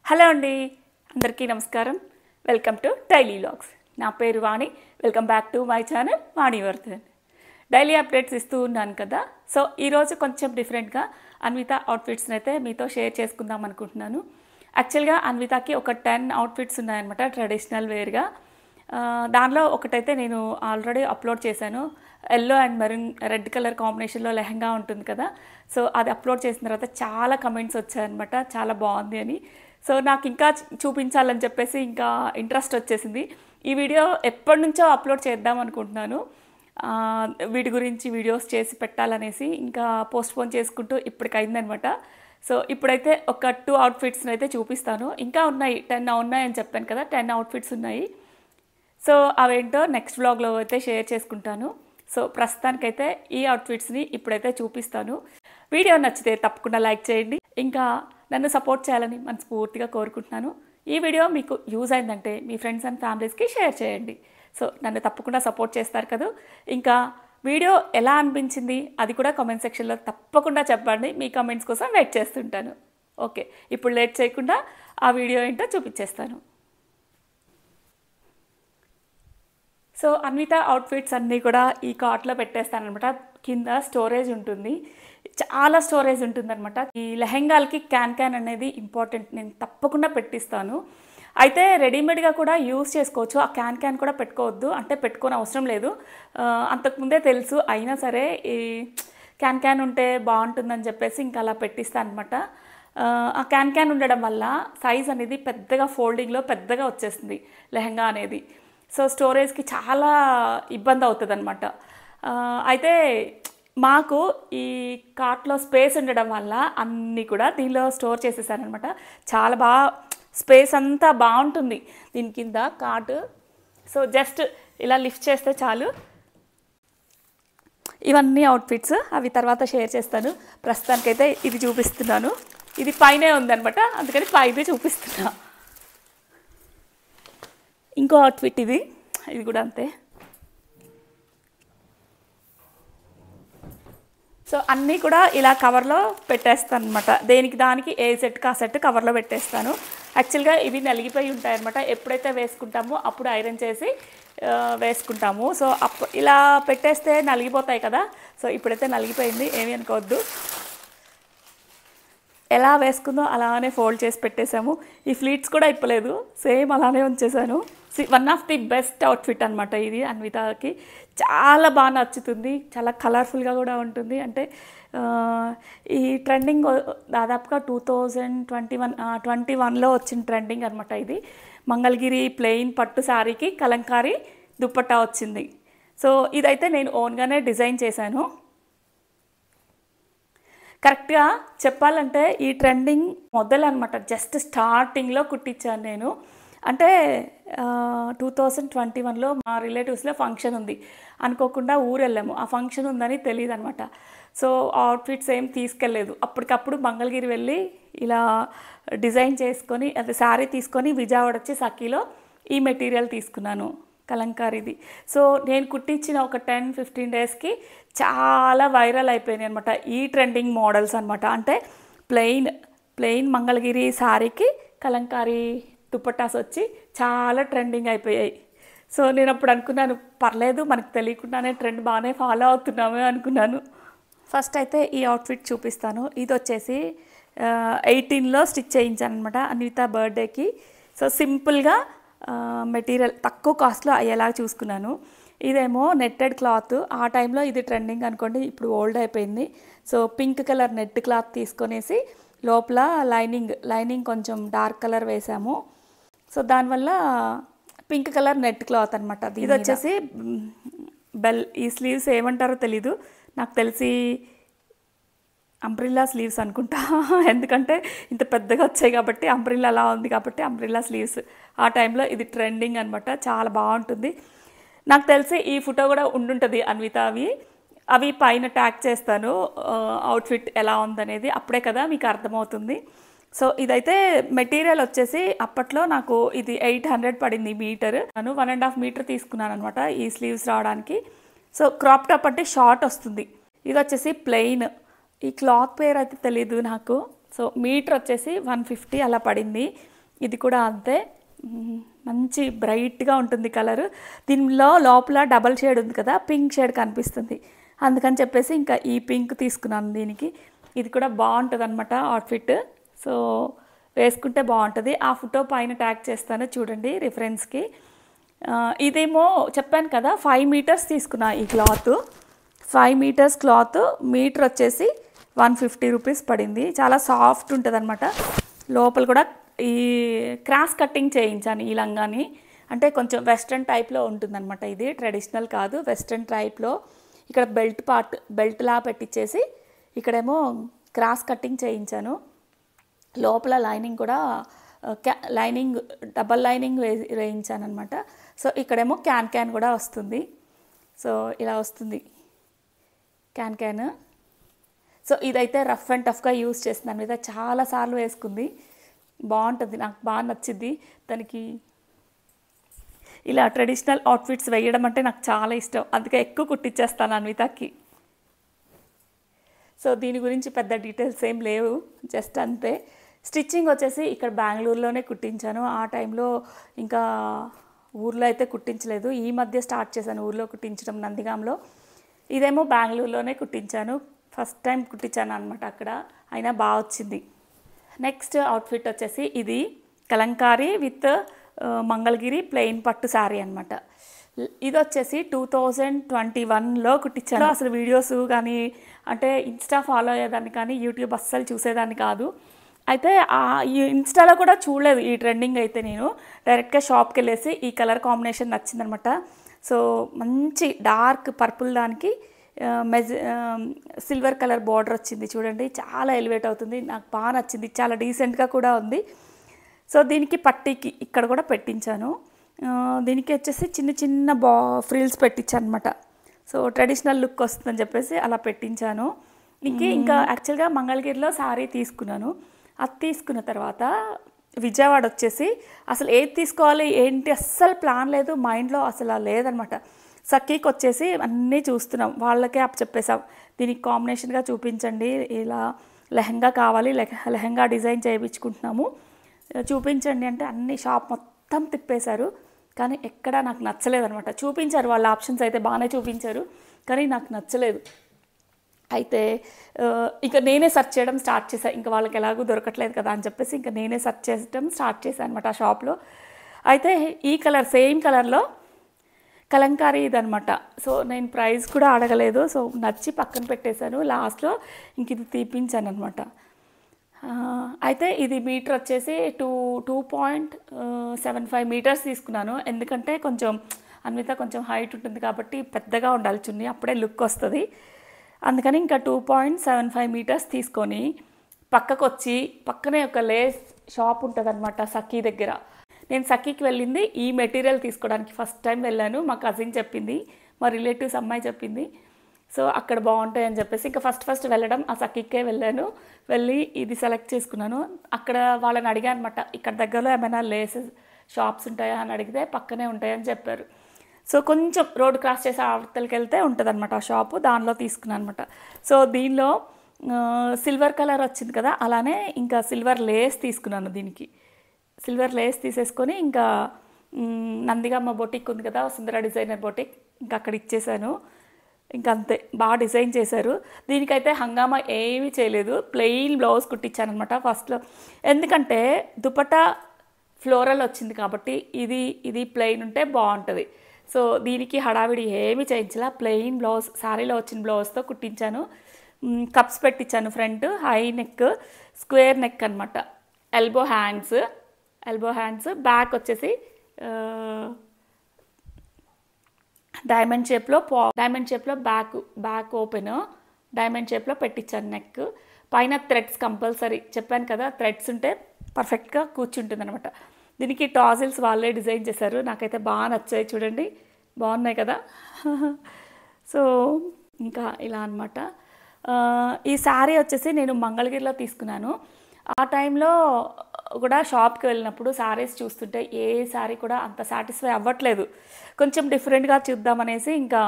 Hello అండి, అందరికీ నమస్కారం. Welcome to daily vlogs. నా పేరు Vani. Welcome back to my channel Vanivardhan. Daily updates ఇస్తూ ఉన్నాను కదా. సో ఈరోజు కొంచెం డిఫరెంట్గా అన్విత అవుట్ఫిట్స్ని అయితే మీతో షేర్ చేసుకుందాం అనుకుంటున్నాను. యాక్చువల్గా అన్వితకి ఒక 10 అవుట్ఫిట్స్ ఉన్నాయన్నమాట ట్రెడిషనల్ వేర్గా. దానిలో ఒకటైతే నేను ఆల్రెడీ అప్లోడ్ చేశాను. Yellow and maroon red colour కాంబినేషన్లో లెహంగా ఉంటుంది కదా. సో అది అప్లోడ్ చేసిన తర్వాత చాలా కమెంట్స్ వచ్చాయన్నమాట, చాలా బాగుంది అని. సో నాకు ఇంకా చూపించాలని చెప్పేసి ఇంకా ఇంట్రెస్ట్ వచ్చేసింది. ఈ వీడియో ఎప్పటి నుంచో అప్లోడ్ చేద్దాం అనుకుంటున్నాను. వీటి గురించి వీడియోస్ చేసి పెట్టాలనేసి ఇంకా పోస్ట్పోన్ చేసుకుంటూ ఇప్పటికైందనమాట. సో ఇప్పుడైతే ఒక 2 అవుట్ఫిట్స్ని అయితే చూపిస్తాను. ఇంకా ఉన్నాయి, 10 ఉన్నాయని చెప్పాను కదా, 10 అవుట్ఫిట్స్ ఉన్నాయి. సో అవేంటో నెక్స్ట్ వ్లాగ్లో అయితే షేర్ చేసుకుంటాను. సో ప్రస్తుతానికైతే ఈ అవుట్ఫిట్స్ని ఇప్పుడైతే చూపిస్తాను. వీడియో నచ్చితే తప్పకుండా లైక్ చేయండి. ఇంకా నన్ను సపోర్ట్ చేయాలని మనస్ఫూర్తిగా కోరుకుంటున్నాను. ఈ వీడియో మీకు యూజ్ అయిందంటే మీ ఫ్రెండ్స్ అండ్ ఫ్యామిలీస్కి షేర్ చేయండి. సో నన్ను తప్పకుండా సపోర్ట్ చేస్తారు కదా. ఇంకా వీడియో ఎలా అనిపించింది అది కూడా కామెంట్ సెక్షన్లో తప్పకుండా చెప్పండి. మీ కామెంట్స్ కోసం వెయిట్ చేస్తుంటాను. ఓకే, ఇప్పుడు లేట్ చేయకుండా ఆ వీడియో ఏంటో చూపించేస్తాను. సో అన్విత అవుట్ఫిట్స్ అన్నీ కూడా ఈ కార్ట్లో పెట్టేస్తాను అనమాట. కింద స్టోరేజ్ ఉంటుంది, చాలా స్టోరేజ్ ఉంటుందన్నమాట. ఈ లెహెంగాలకి క్యాన్ అనేది ఇంపార్టెంట్, నేను తప్పకుండా పెట్టిస్తాను. అయితే రెడీమేడ్గా కూడా యూస్ చేసుకోవచ్చు, ఆ క్యాన్ కూడా పెట్టుకోవద్దు అంటే పెట్టుకోని అవసరం లేదు. అంతకుముందే తెలుసు, అయినా సరే ఈ క్యాన్ ఉంటే బాగుంటుందని చెప్పేసి ఇంకా అలా పెట్టిస్తాను అనమాట. ఆ క్యాన్ ఉండడం వల్ల సైజ్ అనేది పెద్దగా ఫోల్డింగ్లో పెద్దగా వచ్చేస్తుంది లెహంగా అనేది. సో స్టోరేజ్కి చాలా ఇబ్బంది అవుతుంది అనమాట. అయితే మాకు ఈ కార్ట్లో స్పేస్ ఉండడం వల్ల అన్నీ కూడా దీనిలో స్టోర్ చేసేసానమాట. చాలా బాగా స్పేస్ అంతా బాగుంటుంది దీని కింద కార్ట్. సో జస్ట్ ఇలా లిఫ్ట్ చేస్తే చాలు. ఇవన్నీ అవుట్ఫిట్స్ అవి తర్వాత షేర్ చేస్తాను. ప్రస్తుతానికైతే ఇది చూపిస్తున్నాను. ఇది పైనే ఉందనమాట, అందుకని పైదే చూపిస్తున్నా. ఇంకో అవుట్ఫిట్ ఇది కూడా అంతే. సో అన్నీ కూడా ఇలా కవర్లో పెట్టేస్తాను అనమాట. దేనికి దానికి ఏ సెట్కి ఆ సెట్ కవర్లో పెట్టేస్తాను. యాక్చువల్గా ఇవి నలిగిపోయి ఉంటాయన్నమాట. ఎప్పుడైతే వేసుకుంటామో అప్పుడు ఐరన్ చేసి వేసుకుంటాము. సో ఇలా పెట్టేస్తే నలిగిపోతాయి కదా. సో ఇప్పుడైతే నలిగిపోయింది, ఏమీ అనుకోవద్దు. ఎలా వేసుకుందో అలానే ఫోల్డ్ చేసి పెట్టేశాము. ఈ ఫ్లీట్స్ కూడా ఇప్పలేదు, సేమ్ అలానే ఉంచేసాను. One of the best outfit అనమాట ఇది. అన్వితకి చాలా బాగా నచ్చుతుంది, చాలా కలర్ఫుల్గా కూడా ఉంటుంది. అంటే ఈ ట్రెండింగ్ దాదాపుగా 2021లో వచ్చిన ట్రెండింగ్ అనమాట ఇది. మంగళగిరి ప్లెయిన్ పట్టు శారీకి కలంకారీ దుప్పట్టా వచ్చింది. సో ఇదైతే నేను ఓన్గానే డిజైన్ చేశాను. కరెక్ట్గా చెప్పాలంటే ఈ ట్రెండింగ్ మొదలనమాట, జస్ట్ స్టార్టింగ్లో కుట్టించాను నేను. అంటే 2021లో మా రిలేటివ్స్లో ఫంక్షన్ ఉంది, అనుకోకుండా ఊరు వెళ్ళాము. ఆ ఫంక్షన్ ఉందని తెలియదు అనమాట. సో అవుట్ఫిట్స్ ఏం తీసుకెళ్ళలేదు. అప్పటికప్పుడు మంగళగిరి వెళ్ళి ఇలా డిజైన్ చేసుకొని అది శారీ తీసుకొని విజయవాడ వచ్చి సఖీలో ఈ మెటీరియల్ తీసుకున్నాను, కలంకారీది. సో నేను కుట్టించిన ఒక 10-15 డేస్కి చాలా వైరల్ అయిపోయినాయి అనమాట ఈ ట్రెండింగ్ మోడల్స్ అనమాట. అంటే ప్లెయిన్ మంగళగిరి శారీకి కలంకారీ దుపట్టాస్ వచ్చి చాలా ట్రెండింగ్ అయిపోయాయి. సో నేను అప్పుడు అనుకున్నాను, పర్లేదు మనకు తెలియకుండానే ట్రెండ్ బాగానే ఫాలో అవుతున్నామే అనుకున్నాను. ఫస్ట్ అయితే ఈ అవుట్ఫిట్ చూపిస్తాను. ఇది వచ్చేసి 18లో స్టిచ్ చేయించాను అనమాట అన్విత బర్త్డేకి. సో సింపుల్గా మెటీరియల్ తక్కువ కాస్ట్లో అయ్యేలాగా చూసుకున్నాను. ఇదేమో నెట్టెడ్ క్లాత్, ఆ టైంలో ఇది ట్రెండింగ్ అనుకోండి, ఇప్పుడు ఓల్డ్ అయిపోయింది. So pink colour net cloth తీసుకొనేసి లోపల లైనింగ్ కొంచెం డార్క్ కలర్ వేసాము. సో దానివల్ల పింక్ కలర్ నెట్ క్లాత్ అనమాట. ఇది వచ్చేసి ఈ స్లీవ్స్ ఏమంటారో తెలీదు, నాకు తెలిసి అంబ్రిల్లా స్లీవ్స్ అనుకుంటా. ఎందుకంటే ఇంత పెద్దగా వచ్చాయి కాబట్టి, అంబ్రిల్లా అలా ఉంది కాబట్టి అంబ్రిల్లా స్లీవ్స్. ఆ టైంలో ఇది ట్రెండింగ్ అనమాట, చాలా బాగుంటుంది. నాకు తెలిసి ఈ ఫోటో కూడా ఉండుంటుంది అన్విత అవి పైన ట్యాగ్ చేస్తాను, అవుట్ఫిట్ ఎలా ఉందనేది, అప్పుడే కదా మీకు అర్థమవుతుంది. సో ఇదైతే మెటీరియల్ వచ్చేసి అప్పట్లో నాకు ఇది 800 పడింది మీటర్. నేను 1.5 మీటర్ తీసుకున్నాను అనమాట ఈ స్లీవ్స్ రావడానికి. సో క్రాప్ టాప్ అంటే షార్ట్ వస్తుంది. ఇది వచ్చేసి ప్లెయిన్, ఈ క్లాత్ పేరు అయితే తెలీదు నాకు. సో మీటర్ వచ్చేసి 150 అలా పడింది. ఇది కూడా అంతే, మంచి బ్రైట్గా ఉంటుంది కలరు. దీనిలో లోపల డబల్ షేడ్ ఉంది కదా, పింక్ షేడ్ కనిపిస్తుంది. అందుకని చెప్పేసి ఇంకా ఈ పింక్ తీసుకున్నాను దీనికి. ఇది కూడా బాగుంటుంది అనమాట అవుట్ఫిట్. సో వేసుకుంటే బాగుంటుంది. ఆ ఫోటో పైన ట్యాగ్ చేస్తాను చూడండి రిఫరెన్స్కి. ఇదేమో చెప్పాను కదా 5 మీటర్స్ తీసుకున్నా ఈ క్లాత్. 5 మీటర్స్ క్లాత్, మీటర్ వచ్చేసి 150 రూపీస్ పడింది. చాలా సాఫ్ట్ ఉంటుంది అనమాట. లోపల కూడా ఈ క్రాస్ కటింగ్ చేయించాను ఈ లంగాని. అంటే కొంచెం వెస్ట్రన్ టైప్లో ఉంటుందన్నమాట. ఇది ట్రెడిషనల్ కాదు, వెస్ట్రన్ టైప్లో. ఇక్కడ బెల్ట్ పార్ట్ బెల్ట్లా పెట్టించేసి ఇక్కడేమో క్రాస్ కటింగ్ చేయించాను. లోపల లైనింగ్ కూడా లైనింగ్ డబల్ లైనింగ్ వేయించాను అనమాట. సో ఇక్కడేమో క్యాన్ కూడా వస్తుంది. సో ఇలా వస్తుంది క్యాన్. సో ఇదైతే రఫ్ అండ్ టఫ్గా యూజ్ చేస్తున్నాను. మీద చాలాసార్లు వేసుకుంది, బాగుంటుంది, నాకు బాగా నచ్చింది. దానికి ఇలా ట్రెడిషనల్ అవుట్ఫిట్స్ వేయడం అంటే నాకు చాలా ఇష్టం, అందుకే ఎక్కువ కుట్టించేస్తాను అన్వితకి. సో దీని గురించి పెద్ద డీటెయిల్స్ ఏం లేవు, జస్ట్ అంతే. స్టిచ్చింగ్ వచ్చేసి ఇక్కడ బెంగళూరులోనే కుట్టించాను. ఆ టైంలో ఇంకా ఊర్లో అయితే కుట్టించలేదు. ఈ మధ్య స్టార్ట్ చేశాను ఊర్లో కుట్టించడం, నందిగాంలో. ఇదేమో బెంగళూరులోనే కుట్టించాను, ఫస్ట్ టైం కుట్టించాను అనమాట అక్కడ, అయినా బాగా వచ్చింది. నెక్స్ట్ అవుట్ఫిట్ వచ్చేసి ఇది కలంకారీ విత్ మంగళగిరి ప్లెయిన్ పట్టు శారీ అనమాట. ఇది వచ్చేసి 2021లో కుట్టించాను. అసలు వీడియోస్ కానీ అంటే ఇన్స్టా ఫాలో అయ్యేదాన్ని కానీ యూట్యూబ్ అస్సలు చూసేదాన్ని కాదు. అయితే ఈ ఇన్స్టాలో కూడా చూడలేదు ఈ ట్రెండింగ్. అయితే నేను డైరెక్ట్గా షాప్కి వెళ్ళేసి ఈ కలర్ కాంబినేషన్ నచ్చిందనమాట. సో మంచి డార్క్ పర్పుల్ దానికి సిల్వర్ కలర్ బార్డర్ వచ్చింది చూడండి, చాలా ఎలివేట్ అవుతుంది, నాకు బాగా నచ్చింది, చాలా డీసెంట్గా కూడా ఉంది. సో దీనికి పట్టీకి ఇక్కడ కూడా పెట్టించాను. దీనికి వచ్చేసి చిన్న చిన్న ఫ్రిల్స్ పెట్టించాను అనమాట. సో ట్రెడిషనల్ లుక్ వస్తుందని చెప్పేసి అలా పెట్టించాను. ఇంకా యాక్చువల్గా మంగళగిరిలో శారీ తీసుకున్నాను. అది తీసుకున్న తర్వాత విజయవాడ వచ్చేసి అసలు ఏది తీసుకోవాలి ఏంటి అస్సలు ప్లాన్ లేదు, మైండ్లో అసలు లేదనమాట. సఖీకి వచ్చేసి అన్నీ చూస్తున్నాం, వాళ్ళకే అప్ చెప్పేసాం దీనికి కాంబినేషన్గా చూపించండి, ఇలా లెహంగా కావాలి, లెహంగా డిజైన్ చేయించుకుంటున్నాము, చూపించండి అంటే అన్ని షాప్ మొత్తం తిప్పేశారు. కానీ ఎక్కడా నాకు నచ్చలేదనమాట. చూపించారు వాళ్ళ ఆప్షన్స్ అయితే బాగానే చూపించారు, కానీ నాకు నచ్చలేదు. అయితే ఇక నేనే సెర్చ్ చేయడం స్టార్ట్ చేశాను. ఇంకా వాళ్ళకి ఎలాగూ దొరకట్లేదు కదా అని చెప్పేసి ఇంకా నేనే సెర్చ్ చేయడం స్టార్ట్ చేశాను అనమాట ఆ షాప్లో. అయితే ఈ కలర్ సేమ్ కలర్లో కలంకారీ ఇదనమాట. సో నేను ప్రైస్ కూడా అడగలేదు, సో నచ్చి పక్కన పెట్టేశాను. లాస్ట్లో ఇంక ఇది తీపించాను అనమాట. అయితే ఇది మీటర్ వచ్చేసి 2.75 మీటర్స్ తీసుకున్నాను. ఎందుకంటే కొంచెం అన్విత కొంచెం హైట్ ఉంటుంది కాబట్టి పెద్దగా ఉండాలి చున్నీ, అప్పుడే లుక్ వస్తుంది. అందుకని ఇంకా 2.75 మీటర్స్ తీసుకొని పక్కకు వచ్చి పక్కనే ఒక లేస్ షాప్ ఉంటుంది అనమాట సఖీ దగ్గర. నేను సఖీకి వెళ్ళింది ఈ మెటీరియల్ తీసుకోవడానికి ఫస్ట్ టైం వెళ్ళాను. మా కజిన్ చెప్పింది, మా రిలేటివ్స్ అమ్మాయి చెప్పింది. సో అక్కడ బాగుంటాయి అని చెప్పేసి ఇంకా ఫస్ట్ వెళ్ళడం ఆ సఖీకే వెళ్ళాను. వెళ్ళి ఇది సెలెక్ట్ చేసుకున్నాను. అక్కడ వాళ్ళని అడిగాను అనమాట, ఇక్కడ దగ్గరలో ఏమైనా లేసెస్ షాప్స్ ఉంటాయా అని అడిగితే పక్కనే ఉంటాయని చెప్పారు. సో కొంచెం రోడ్ క్రాస్ చేసి అవతలకి వెళ్తే ఉంటుంది అనమాట ఆ షాపు, దానిలో తీసుకున్నాను అనమాట. సో దీనిలో సిల్వర్ కలర్ వచ్చింది కదా, అలానే ఇంకా సిల్వర్ లేస్ తీసుకున్నాను. దీనికి సిల్వర్ లేస్ తీసేసుకొని ఇంకా నందిగామ బొటిక్ ఉంది కదా, సుందర డిజైనర్ బొటిక్, ఇంకా అక్కడ ఇచ్చేసాను. ఇంకా అంతే, బాగా డిజైన్ చేశారు. దీనికైతే హంగామా ఏమీ చేయలేదు, ప్లెయిన్ బ్లౌజ్ కుట్టించాను అనమాట ఫస్ట్లో. ఎందుకంటే దుపట్టా ఫ్లోరల్ వచ్చింది కాబట్టి ఇది ప్లెయిన్ ఉంటే బాగుంటుంది. సో దీనికి హడావిడి ఏమీ చేయించలా, ప్లెయిన్ బ్లౌజ్ శారీలో వచ్చిన బ్లౌజ్తో కుట్టించాను. కప్స్ పెట్టించాను, front high neck, square neck అనమాట, ఎల్బో హ్యాండ్స్, బ్యాక్ వచ్చేసి డైమండ్ షేప్లో బ్యాక్ ఓపెన్ డైమండ్ షేప్లో పెట్టించాను నెక్. పైన థ్రెడ్స్ కంపల్సరీ, చెప్పాను కదా థ్రెడ్స్ ఉంటే పర్ఫెక్ట్గా కూర్చుంటుంది అనమాట. దీనికి టాజిల్స్ వాళ్ళే డిజైన్ చేశారు, నాకైతే బాగా నచ్చాయి చూడండి, బాగున్నాయి కదా. సో ఇంకా ఇలా అనమాట. ఈ శారీ వచ్చేసి నేను మంగళగిరిలో తీసుకున్నాను. ఆ టైంలో కూడా షాప్కి వెళ్ళినప్పుడు శారీస్ చూస్తుంటే ఏ శారీ కూడా అంత సాటిస్ఫై అవ్వట్లేదు, కొంచెం డిఫరెంట్గా చూద్దామనేసి ఇంకా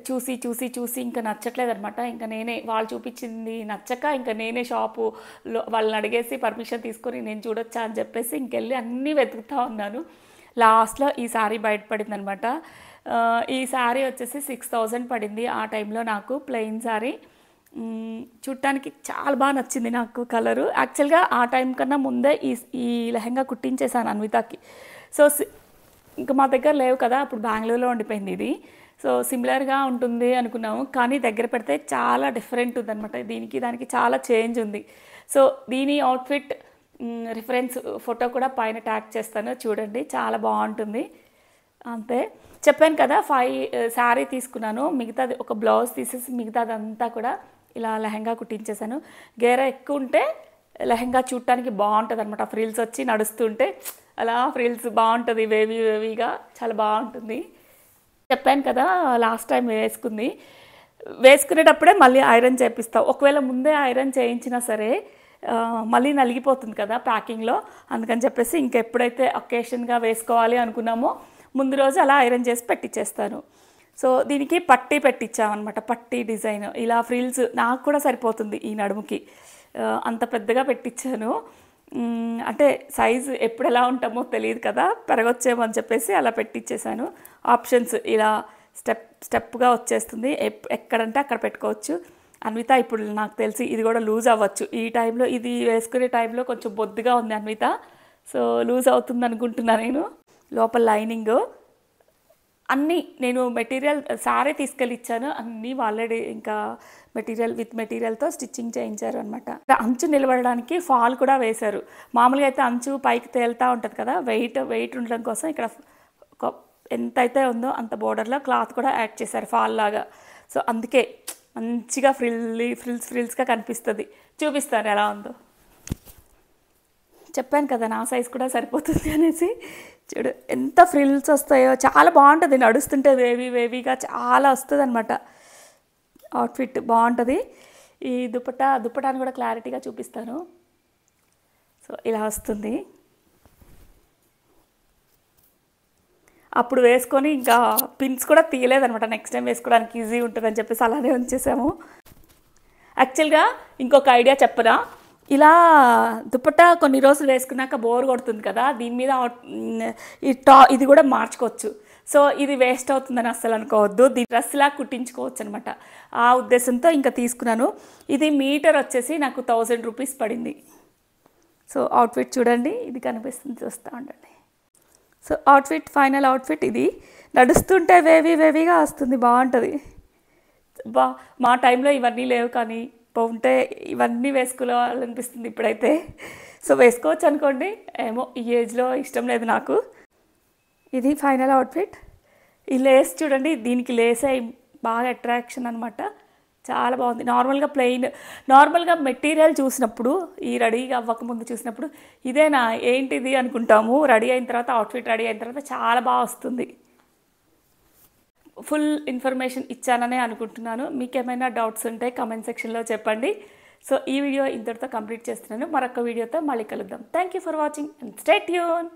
చూసి చూసి చూసి ఇంకా నచ్చట్లేదు అనమాట. ఇంకా నేనే వాళ్ళు చూపించింది నచ్చక ఇంకా నేనే షాపులో వాళ్ళని అడిగేసి పర్మిషన్ తీసుకొని నేను చూడొచ్చా అని చెప్పేసి ఇంకెళ్ళి అన్నీ వెతుకుతూ ఉన్నాను. లాస్ట్లో ఈ శారీ బయటపడింది అనమాట. ఈ శారీ వచ్చేసి 6000 పడింది ఆ టైంలో నాకు, ప్లెయిన్ శారీ. చూడటానికి చాలా బాగా నచ్చింది నాకు కలరు. యాక్చువల్గా ఆ టైం కన్నా ముందే ఈ లెహంగా కుట్టించేసాను అన్వితకి. సో ఇంకా మా దగ్గర లేవు కదా, అప్పుడు బెంగళూరులో ఉండిపోయింది ఇది. సో సిమిలర్గా ఉంటుంది అనుకున్నాము, కానీ దగ్గర పెడితే చాలా డిఫరెంట్ ఉందన్నమాట. దీనికి దానికి చాలా చేంజ్ ఉంది. సో దీని అవుట్ఫిట్ రిఫరెన్స్ ఫోటో కూడా పైన ట్యాగ్ చేస్తాను, చూడండి, చాలా బాగుంటుంది. అంతే, చెప్పాను కదా 5 శారీ తీసుకున్నాను, మిగతాది ఒక బ్లౌజ్ తీసేసి మిగతాదంతా కూడా ఇలా లెహంగా కుట్టించేసాను. గేర ఎక్కువ ఉంటే లెహంగా చూడటానికి బాగుంటుంది అనమాట. ఫ్రిల్స్ వచ్చి నడుస్తుంటే అలా ఫ్రిల్స్ బాగుంటుంది, వేవీగా చాలా బాగుంటుంది. చెప్పాను కదా లాస్ట్ టైం వేసుకునేటప్పుడే మళ్ళీ ఐరన్ చేపిస్తాం. ఒకవేళ ముందే ఐరన్ చేయించినా సరే మళ్ళీ నలిగిపోతుంది కదా ప్యాకింగ్లో, అందుకని చెప్పేసి ఇంకెప్పుడైతే ఒకేషన్గా వేసుకోవాలి అనుకున్నామో ముందు రోజు అలా ఐరన్ చేసి పెట్టించేస్తాను. సో దీనికి పట్టీ పెట్టించామన్నమాట, పట్టీ డిజైన్. ఇలా ఫ్రిల్స్ నాకు కూడా సరిపోతుంది ఈ నడుముకి, అంత పెద్దగా పెట్టించాను. అంటే సైజు ఎప్పుడు ఎలా ఉంటామో తెలియదు కదా, పెరగొచ్చేమని చెప్పేసి అలా పెట్టించేసాను. ఆప్షన్స్ ఇలా స్టెప్గా వచ్చేస్తుంది, ఎక్కడంటే అక్కడ పెట్టుకోవచ్చు. అన్విత ఇప్పుడు నాకు తెలిసి ఇది కూడా లూజ్ అవ్వచ్చు ఈ టైంలో, ఇది వేసుకునే టైంలో కొంచెం బొద్దుగా ఉంది అన్విత. సో లూజ్ అవుతుంది అనుకుంటున్నాను నేను. లోపల లైనింగ్ అన్నీ నేను మెటీరియల్ సారీ తీసుకెళ్ళి ఇచ్చాను, అన్నీ ఆల్రెడీ ఇంకా విత్ మెటీరియల్తో స్టిచ్చింగ్ చేయించారు అనమాట. అంచు నిలబడడానికి ఫాల్ కూడా వేశారు. మామూలుగా అయితే అంచు పైకి తేలుతూ ఉంటుంది కదా, వెయిట్ ఉండడం కోసం ఇక్కడ ఎంత అయితే ఉందో అంత బోర్డర్లో క్లాత్ కూడా యాడ్ చేశారు ఫాల్ లాగా. సో అందుకే మంచిగా ఫ్రిల్స్గా కనిపిస్తుంది. చూపిస్తాను ఎలా ఉందో. చెప్పాను కదా నా సైజ్ కూడా సరిపోతుంది అనేసి. చూడు ఎంత ఫ్రిల్స్ వస్తాయో, చాలా బాగుంటుంది, నడుస్తుంటే వేవీగా చాలా వస్తుంది అనమాట. అవుట్ఫిట్ బాగుంటుంది. ఈ దుప్పటాన్ని కూడా క్లారిటీగా చూపిస్తాను. సో ఇలా వస్తుంది. అప్పుడు వేసుకొని ఇంకా పిన్స్ కూడా తీయలేదనమాట, నెక్స్ట్ టైం వేసుకోవడానికి ఈజీ ఉంటుందని చెప్పేసి అలానే ఉంచేసాము. యాక్చువల్గా ఇంకొక ఐడియా చెప్పరా, ఇలా దుపట్టా కొన్ని రోజులు వేసుకున్నాక బోర్ కొడుతుంది కదా, దీని మీద ఇది కూడా మార్చుకోవచ్చు. సో ఇది వేస్ట్ అవుతుందని అస్సలు అనుకోవద్దు, దీని డ్రెస్లా కుట్టించుకోవచ్చు అనమాట. ఆ ఉద్దేశంతో ఇంకా తీసుకున్నాను. ఇది మీటర్ వచ్చేసి నాకు 1000 రూపీస్ పడింది. సో అవుట్ఫిట్ చూడండి, ఇది కనిపిస్తుంది, చూస్తూ ఉండండి. సో ఫైనల్ అవుట్ఫిట్ ఇది. నడుస్తుంటే వేవీగా వస్తుంది, బాగుంటుంది. మా టైంలో ఇవన్నీ లేవు, కానీ ఉంటే ఇవన్నీ వేసుకోవాలనిపిస్తుంది ఇప్పుడైతే. సో వేసుకోవచ్చు అనుకోండి, ఏమో ఈ ఏజ్లో ఇష్టం లేదు నాకు. ఇది ఫైనల్ అవుట్ఫిట్. ఈ లేస్ చూడండి, దీనికి లేస్ అయి బాగా అట్రాక్షన్ అనమాట, చాలా బాగుంది. నార్మల్గా మెటీరియల్ చూసినప్పుడు, ఈ రెడీగా అవ్వకముందు చూసినప్పుడు ఇదేనా ఏంటిది అనుకుంటాము, అవుట్ఫిట్ రెడీ అయిన తర్వాత చాలా బాగా వస్తుంది. ఫుల్ ఇన్ఫర్మేషన్ ఇచ్చాననే అనుకుంటున్నాను. మీకు ఏమైనా డౌట్స్ ఉంటే కామెంట్ సెక్షన్లో చెప్పండి. సో ఈ వీడియో ఇంతటితో కంప్లీట్ చేస్తున్నాను. మరొక వీడియోతో మళ్ళీ కలుద్దాం. Thank you for watching and stay tune.